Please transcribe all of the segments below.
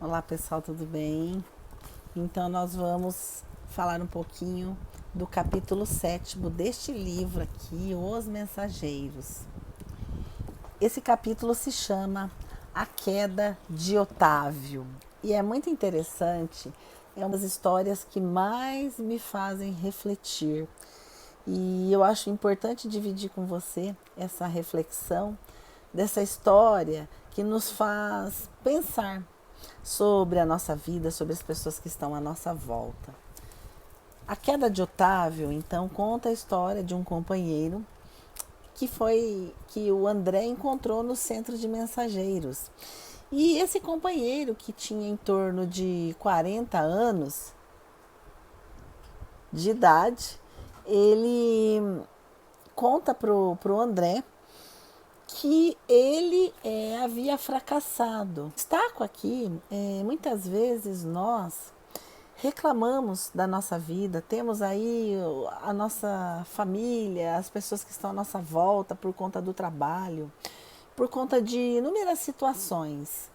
Olá pessoal, tudo bem? Então nós vamos falar um pouquinho do capítulo 7 deste livro aqui, Os Mensageiros. Esse capítulo se chama A Queda de Otávio e é muito interessante, é uma das histórias que mais me fazem refletir. E eu acho importante dividir com você essa reflexão dessa história que nos faz pensar sobre a nossa vida, sobre as pessoas que estão à nossa volta. A queda de Otávio, então, conta a história de um companheiro que o André encontrou no centro de mensageiros. E esse companheiro, que tinha em torno de 40 anos de idade, ele conta pro André que ele havia fracassado. Destaco aqui, muitas vezes nós reclamamos da nossa vida, temos aí a nossa família, as pessoas que estão à nossa volta por conta do trabalho, por conta de inúmeras situações.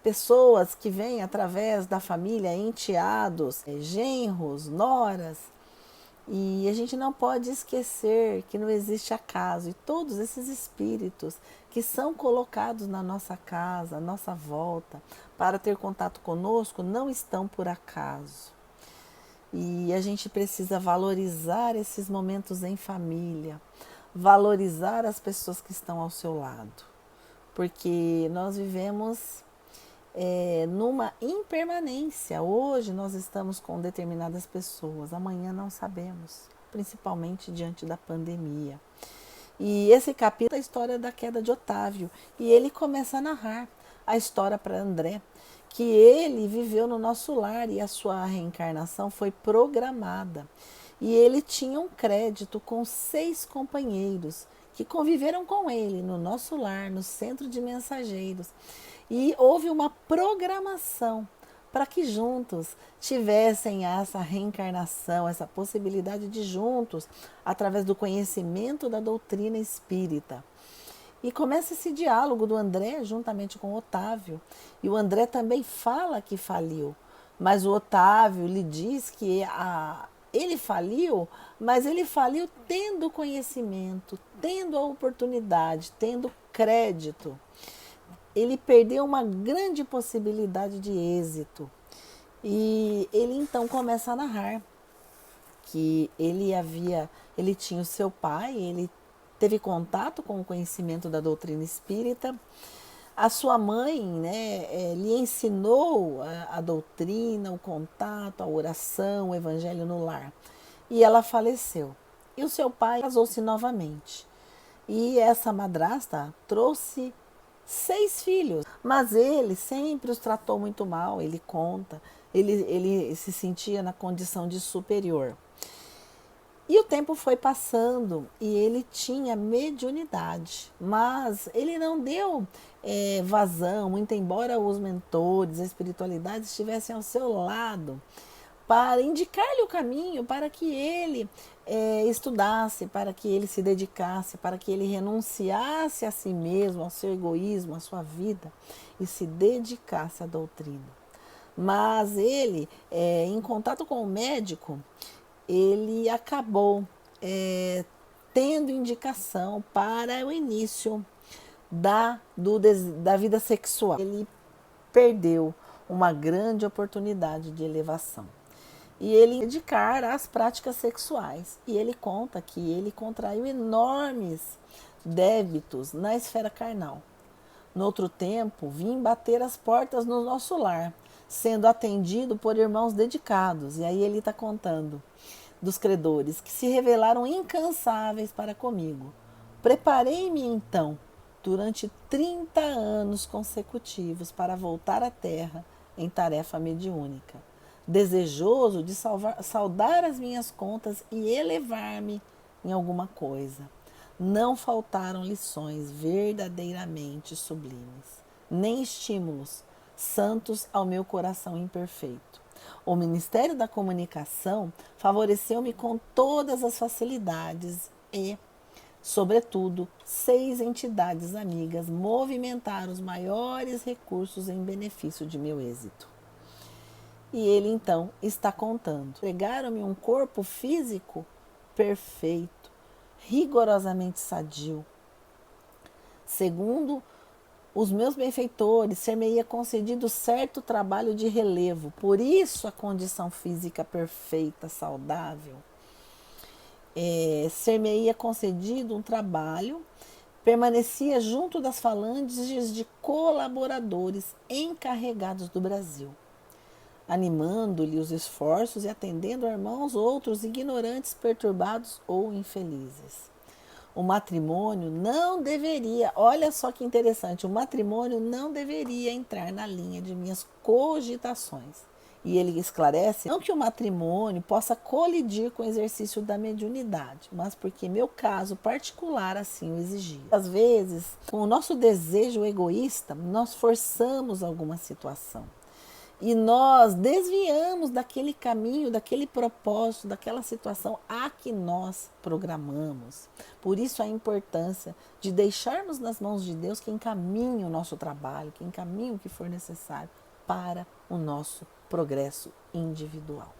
Pessoas que vêm através da família, enteados, genros, noras, e a gente não pode esquecer que não existe acaso. E todos esses espíritos que são colocados na nossa casa, à nossa volta, para ter contato conosco, não estão por acaso. E a gente precisa valorizar esses momentos em família, valorizar as pessoas que estão ao seu lado. Porque nós vivemos numa impermanência. Hoje nós estamos com determinadas pessoas, amanhã não sabemos, principalmente diante da pandemia. E esse capítulo é a história da queda de Otávio, e ele começa a narrar a história para André, que ele viveu no nosso lar e a sua reencarnação foi programada. E ele tinha um crédito com 6 companheiros que conviveram com ele no nosso lar, no centro de mensageiros. E houve uma programação para que juntos tivessem essa reencarnação, essa possibilidade de juntos, através do conhecimento da doutrina espírita. E começa esse diálogo do André juntamente com o Otávio. E o André também fala que faliu, mas o Otávio lhe diz que ele faliu, mas ele faliu tendo conhecimento, tendo a oportunidade, tendo crédito. Ele perdeu uma grande possibilidade de êxito. E ele então começa a narrar que ele tinha o seu pai, ele teve contato com o conhecimento da doutrina espírita. A sua mãe, né, lhe ensinou a doutrina, o contato, a oração, o evangelho no lar. E ela faleceu. E o seu pai casou-se novamente. E essa madrasta trouxe 6 filhos, mas ele sempre os tratou muito mal, ele conta, ele se sentia na condição de superior. E o tempo foi passando e ele tinha mediunidade, mas ele não deu vazão, muito embora os mentores, a espiritualidade estivessem ao seu lado, para indicar-lhe o caminho, para que ele estudasse, para que ele se dedicasse, para que ele renunciasse a si mesmo, ao seu egoísmo, à sua vida e se dedicasse à doutrina. Mas ele, em contato com o médico, ele acabou tendo indicação para o início da vida sexual. Ele perdeu uma grande oportunidade de elevação. E ele dedicar às práticas sexuais. E ele conta que ele contraiu enormes débitos na esfera carnal. No outro tempo, vim bater as portas no nosso lar, sendo atendido por irmãos dedicados. E aí ele está contando dos credores, que se revelaram incansáveis para comigo. Preparei-me então, durante 30 anos consecutivos, para voltar à terra em tarefa mediúnica, desejoso de saldar as minhas contas e elevar-me em alguma coisa. Não faltaram lições verdadeiramente sublimes, nem estímulos santos ao meu coração imperfeito. O Ministério da Comunicação favoreceu-me com todas as facilidades e Sobretudo, 6 entidades amigas movimentaram os maiores recursos em benefício de meu êxito. E ele então está contando. Entregaram-me um corpo físico perfeito, rigorosamente sadio. Segundo os meus benfeitores, ser-me-ia concedido certo trabalho de relevo. Por isso a condição física perfeita, saudável. Ser-me-ia concedido um trabalho, permanecia junto das falanges de colaboradores encarregados do Brasil, animando-lhe os esforços e atendendo a irmãos outros ignorantes, perturbados ou infelizes. O matrimônio não deveria, olha só que interessante, o matrimônio não deveria entrar na linha de minhas cogitações. E ele esclarece, não que o matrimônio possa colidir com o exercício da mediunidade, mas porque meu caso particular assim o exigia. Às vezes, com o nosso desejo egoísta, nós forçamos alguma situação. E nós desviamos daquele caminho, daquele propósito, daquela situação a que nós programamos. Por isso a importância de deixarmos nas mãos de Deus que encaminhe o nosso trabalho, que encaminhe o que for necessário para o nosso progresso individual.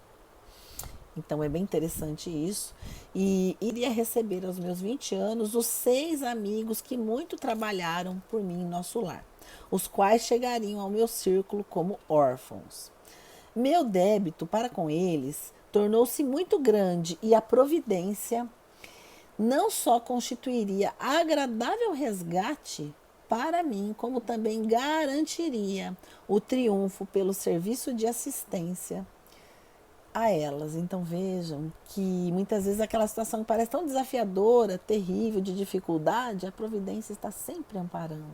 Então é bem interessante isso. E iria receber aos meus 20 anos os 6 amigos que muito trabalharam por mim em nosso lar, os quais chegariam ao meu círculo como órfãos. Meu débito para com eles tornou-se muito grande e a providência não só constituiria agradável resgate para mim, como também garantiria o triunfo pelo serviço de assistência a elas. Então vejam que muitas vezes aquela situação que parece tão desafiadora, terrível, de dificuldade, a providência está sempre amparando.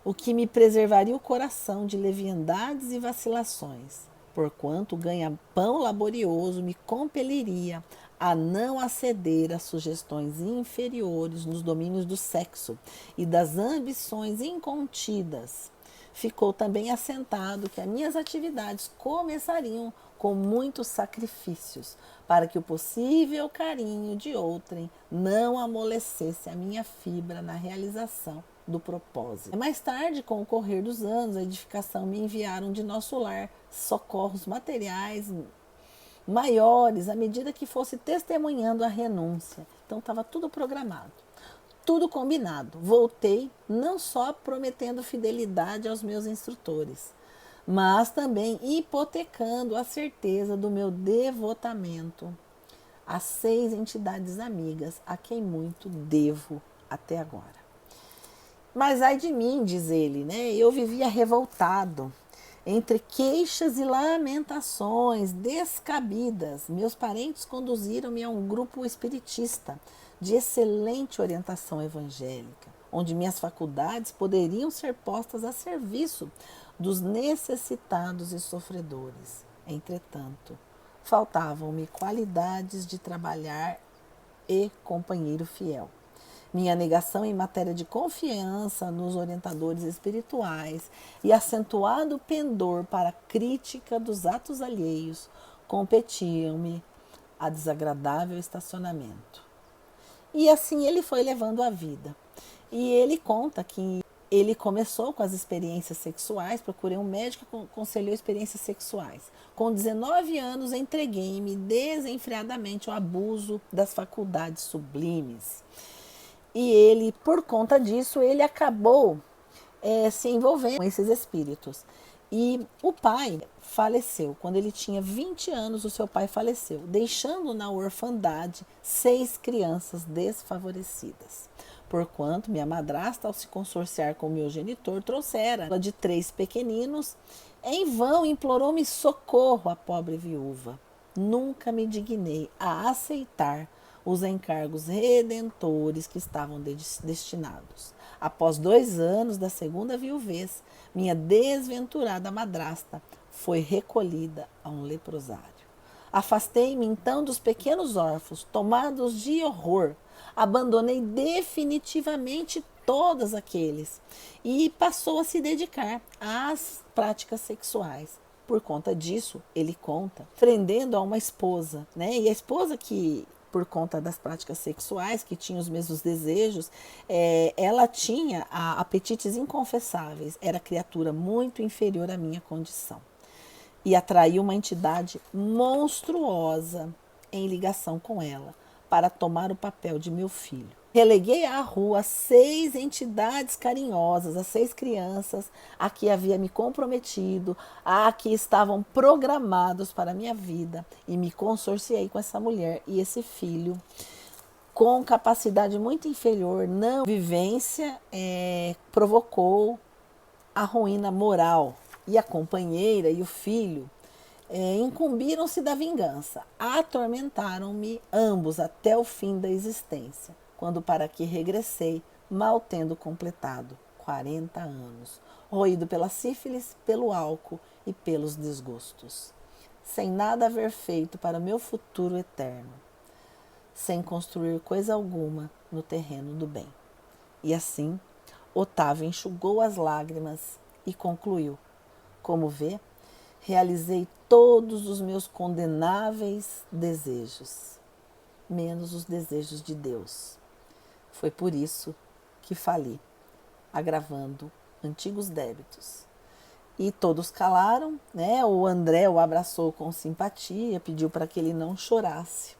O que me preservaria o coração de leviandades e vacilações, porquanto o ganha-pão laborioso me compeliria a não aceder a sugestões inferiores nos domínios do sexo e das ambições incontidas. Ficou também assentado que as minhas atividades começariam com muitos sacrifícios, para que o possível carinho de outrem não amolecesse a minha fibra na realização do propósito. Mais tarde, com o correr dos anos, a edificação me enviaram de nosso lar socorros materiais maiores à medida que fosse testemunhando a renúncia. Então estava tudo programado, tudo combinado. Voltei não só prometendo fidelidade aos meus instrutores, mas também hipotecando a certeza do meu devotamento às 6 entidades amigas a quem muito devo até agora. Mas ai de mim, diz ele, né? Eu vivia revoltado, entre queixas e lamentações descabidas. Meus parentes conduziram-me a um grupo espiritista de excelente orientação evangélica, onde minhas faculdades poderiam ser postas a serviço dos necessitados e sofredores. Entretanto, faltavam-me qualidades de trabalhar e companheiro fiel. Minha negação em matéria de confiança nos orientadores espirituais e acentuado pendor para a crítica dos atos alheios competiam-me a desagradável estacionamento. E assim ele foi levando a vida. E ele conta que ele começou com as experiências sexuais, procurei um médico que aconselhou experiências sexuais. Com 19 anos, entreguei-me desenfreadamente ao abuso das faculdades sublimes. E ele, por conta disso, ele acabou se envolvendo com esses espíritos. E o pai faleceu. Quando ele tinha 20 anos, o seu pai faleceu, deixando na orfandade 6 crianças desfavorecidas. Porquanto minha madrasta, ao se consorciar com meu genitor, trouxera de 3 pequeninos, em vão implorou-me socorro a pobre viúva. Nunca me dignei a aceitar os encargos redentores que estavam destinados. Após 2 anos da segunda viuvez, minha desventurada madrasta foi recolhida a um leprosário. Afastei-me então dos pequenos órfãos, tomados de horror. Abandonei definitivamente todos aqueles e passou a se dedicar às práticas sexuais. Por conta disso, ele conta, prendendo a uma esposa, né? E a esposa que por conta das práticas sexuais, que tinha os mesmos desejos, ela tinha apetites inconfessáveis, era criatura muito inferior à minha condição. E atraiu uma entidade monstruosa em ligação com ela, para tomar o papel de meu filho. Releguei à rua 6 entidades carinhosas, as 6 crianças a que havia me comprometido, a que estavam programados para a minha vida, e me consorciei com essa mulher e esse filho com capacidade muito inferior. Não vivência provocou a ruína moral, e a companheira e o filho incumbiram-se da vingança, atormentaram-me ambos até o fim da existência, quando para que regressei, mal tendo completado 40 anos, roído pela sífilis, pelo álcool e pelos desgostos, sem nada haver feito para meu futuro eterno, sem construir coisa alguma no terreno do bem. E assim, Otávio enxugou as lágrimas e concluiu: como vê, realizei todos os meus condenáveis desejos, menos os desejos de Deus. Foi por isso que fali, agravando antigos débitos. E todos calaram, né? O André o abraçou com simpatia, pediu para que ele não chorasse.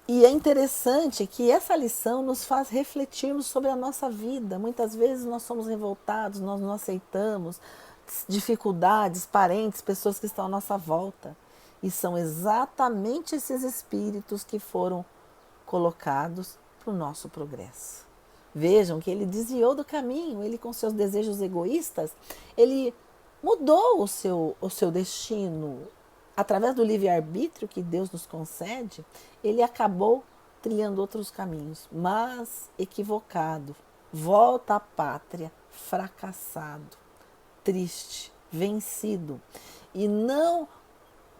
E é interessante que essa lição nos faz refletirmos sobre a nossa vida. Muitas vezes nós somos revoltados, nós não aceitamos dificuldades, parentes, pessoas que estão à nossa volta. E são exatamente esses espíritos que foram colocados para o nosso progresso. Vejam que ele desviou do caminho, ele com seus desejos egoístas, ele mudou o seu destino. Através do livre-arbítrio que Deus nos concede, ele acabou trilhando outros caminhos, mas equivocado, volta à pátria, fracassado, triste, vencido, e não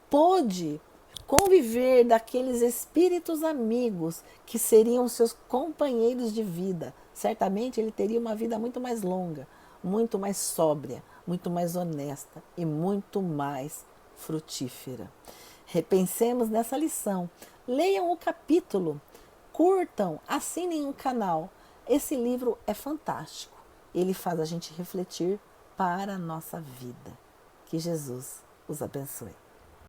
pôde conviver daqueles espíritos amigos que seriam seus companheiros de vida. Certamente ele teria uma vida muito mais longa, muito mais sóbria, muito mais honesta e muito mais frutífera. Repensemos nessa lição. Leiam o capítulo, curtam, assinem o canal. Esse livro é fantástico. Ele faz a gente refletir para a nossa vida. Que Jesus os abençoe.